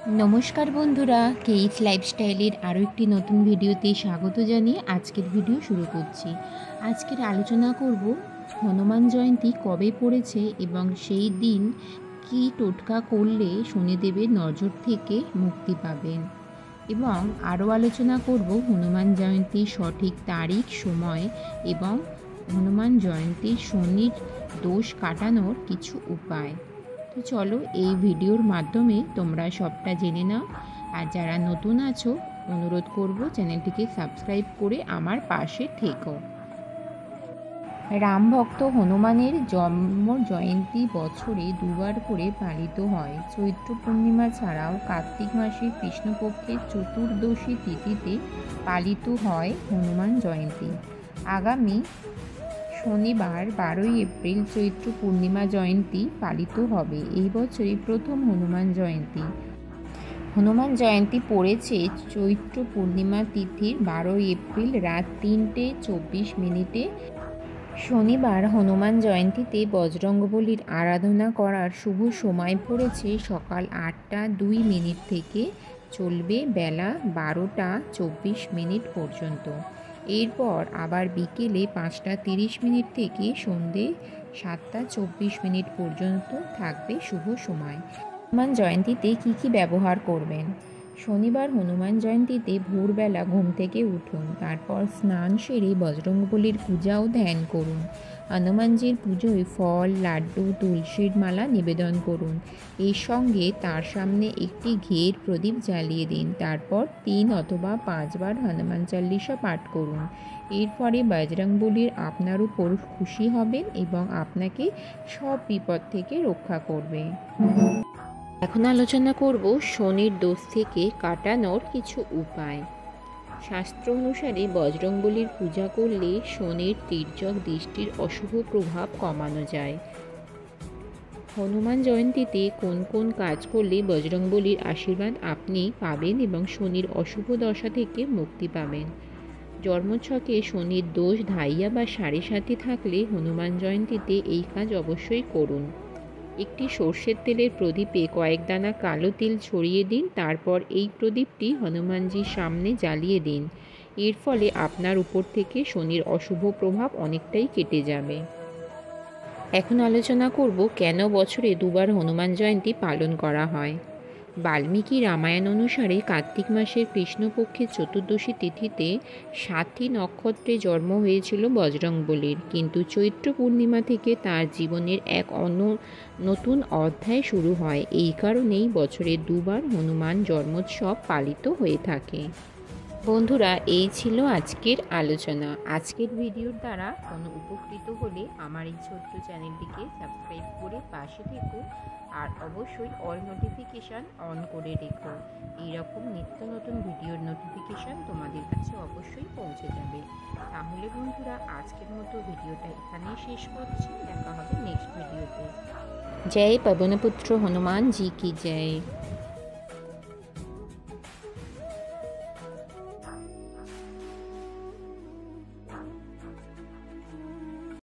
नमस्कार बंधुरा केइस लाइफस्टाइलेर आरो एकटी नतून भिडियोते स्वागत जानिए आजकेर भिडियो शुरू करछि। आजकेर आलोचना करब हनुमान जयंती कबे पड़ेछे एबं सेई दिन कि टोटका करले शनिदेवेर नजर थेके मुक्ति पाबेन एबं आरो आलोचना करब हनुमान जयंतीर सठिक तारीख समय एबं हनुमान जयंतीर शनिर दोष काटानोर किछु उपाय। तो चलो এই ভিডিওর মাধ্যমে তোমরা সবটা জেনে নাও। আর যারা নতুন আছো অনুরোধ করব চ্যানেলটিকে সাবস্ক্রাইব করে আমার পাশে থেকো। রাম ভক্ত হনুমানের জন্ম জয়ন্তী বছরে দুবার করে পালিত হয়। চৈত্র পূর্ণিমা ছাড়াও কার্তিক মাসের কৃষ্ণপক্ষের চতুর্দশী তিথিতে পালিত হয় হনুমান জয়ন্তী। আগামী শনিবার 12 এপ্রিল চৈত্র পূর্ণিমা জয়ন্তী পালিত হবে। এই বছরই প্রথম হনুমান জয়ন্তী। হনুমান জয়ন্তী পড়েছে চৈত্র পূর্ণিমা তিথির 12 এপ্রিল রাত 3:24 শনিবার। হনুমান জয়ন্তীতে বজরংবলীর আরাধনা করার শুভ সময় পড়েছে সকাল 8টা 2 থেকে চলবে বেলা 12টা 24 পর্যন্ত। এরপর আবার বিকেলে 5টা 30 থেকে সন্ধে 7টা 24 পর্যন্ত থাকবে শুভ সময়। হনুমান জয়ন্তীতে কী কী ব্যবহার করবেন? শনিবার হনুমান জয়ন্তীতে ভোরবেলা ঘুম থেকে উঠুন, তারপর স্নান সেরে বজরংবলীর পূজা ও ধ্যান করুন। হনুমানজির পুজোয় ফল, লাড্ডু, তুলসীর মালা নিবেদন করুন। এর সঙ্গে তার সামনে একটি ঘিয়ের প্রদীপ জ্বালিয়ে দিন। তারপর 3 অথবা 5 বার হনুমান চালিসা পাঠ করুন। এরপরে বজরংবলী আপনার উপর খুশি হবেন এবং আপনাকে সব বিপদ থেকে রক্ষা করবে। এখন আলোচনা করব শনির দোষ থেকে কাটানোর কিছু উপায়। শাস্ত্র অনুসারে বজরংবলীর পূজা করলে শনির তির্যক দৃষ্টির অশুভ প্রভাব কমানো যায়। হনুমান জয়ন্তীতে কোন কোন কাজ করলে বজরংবলীর আশীর্বাদ আপনি পাবেন এবং শনির অশুভ দশা থেকে মুক্তি পাবেন? জন্মছকে শনির দোষ ধাইয়া বা 7.5 থাকলে হনুমান জয়ন্তীতে এই কাজ অবশ্যই করুন। একটি সর্ষের তেলের প্রদীপে কয়েক দানা কালো তিল ছড়িয়ে দিন। তারপর এই প্রদীপটি হনুমানজির সামনে জ্বালিয়ে দিন। এর ফলে আপনার উপর থেকে শনির অশুভ প্রভাব অনেকটাই কেটে যাবে। এখন আলোচনা করব কেন বছরে দুবার হনুমান জয়ন্তী পালন করা হয়। বাল্মীকি রামায়ণ অনুসারে কার্তিক মাসের কৃষ্ণপক্ষের চতুর্দশী তিথিতে 7টি নক্ষত্রে জন্ম হয়েছিল বজরংবলীর, কিন্তু চৈত্র পূর্ণিমা থেকে তার জীবনের এক নতুন অধ্যায় শুরু হয়। এই কারণেই বছরে দুবার হনুমান জন্মোৎসব পালিত হয়ে থাকে। বন্ধুরা, এই ছিল আজকের আলোচনা। আজকের ভিডিওর দ্বারা কোনো উপকৃত হলে আমার এই ছোট্ট চ্যানেলটিকে সাবস্ক্রাইব করে পাশে থেকো আর অবশ্যই অল নোটিফিকেশান অন করে রেখো। এইরকম নিত্য নতুন ভিডিওর নোটিফিকেশান তোমাদের কাছে অবশ্যই পৌঁছে যাবে। তাহলে বন্ধুরা, আজকের মতো ভিডিওটা এখানেই শেষ করছি। দেখা হবে নেক্সট ভিডিওতে। জয় পবনপুত্র হনুমান জি কি জয়।